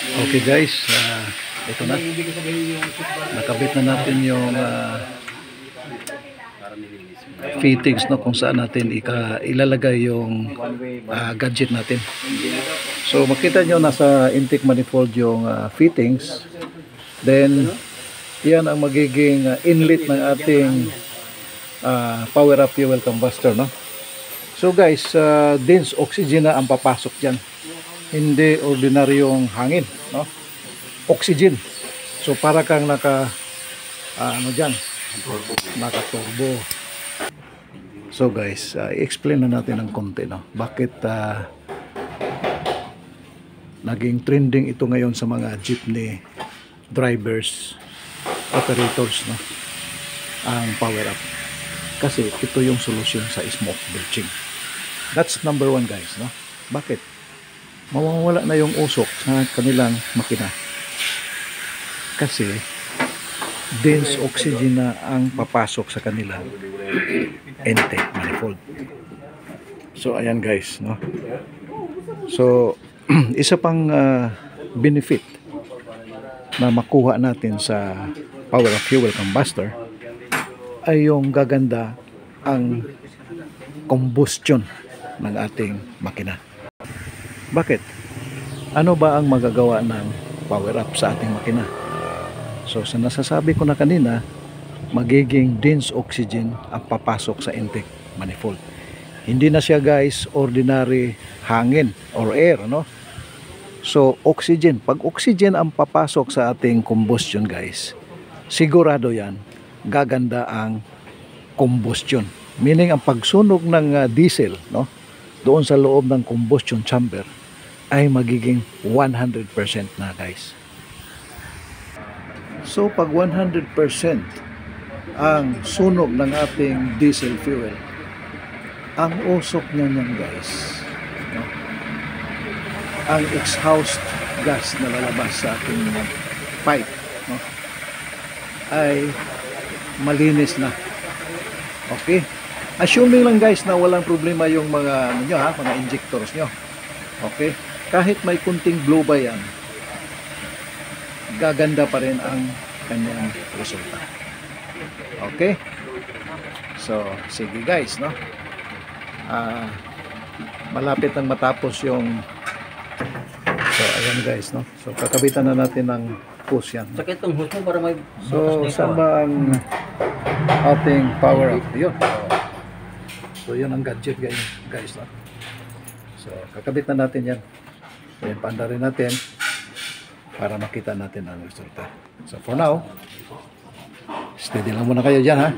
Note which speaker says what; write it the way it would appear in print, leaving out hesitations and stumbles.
Speaker 1: Okay guys, ito na. Nakabit na natin yung fittings, no, kung saan natin ilalagay yung gadget natin. So makita nyo nasa intake manifold yung fittings. Then yan ang magiging inlet ng ating power up fuel combustor, no. So guys, dense oxygen na ang papasok dyan, hindi ordinaryong hangin, no, oxygen. So para kang naka naka-turbo. So guys, i-explain na natin ng konti, no, bakit naging trending ito ngayon sa mga jeepney drivers, operators, no, ang power up. Kasi ito yung solusyon sa smoke belching. That's number one guys, no. Bakit? Mawawala na yung usok sa kanilang makina. Kasi dense oxygen na ang papasok sa kanilang intake manifold. So ayan guys, no. So isa pang benefit na makuha natin sa power of fuel combustor ay yung gaganda ang combustion ng ating makina. Bakit? Ano ba ang magagawa ng power up sa ating makina? So sa nasasabi ko na kanina, magiging dense oxygen ang papasok sa intake manifold. Hindi na siya guys ordinary hangin or air, no? So oxygen, pag oxygen ang papasok sa ating combustion guys, sigurado yan gaganda ang combustion. Meaning ang pagsunog ng diesel, no, doon sa loob ng combustion chamber ay magiging 100% na guys. So pag 100% ang sunog ng ating diesel fuel, ang usok niyan guys, no, ang exhaust gas na lalabas sa ating pipe, no, ay malinis na. Okay? Assuming lang guys na walang problema yung mga mga injectors nyo. Okay? Kahit may kunting blow by yan, gaganda pa rin ang kanyang resulta. Okay? So, sige guys, no? Malapit nang matapos yung ayan guys, no? So, kakabitan na natin ng hose yan.
Speaker 2: Sakit tong hose mo para may...
Speaker 1: So, saan ba ang ating power up? Yun. So, yun ang gadget guys, no? So, kakabit na natin yan. Then, panda rin natin para makita natin ang resulta. So, for now, steady lang muna kayo dyan, ha?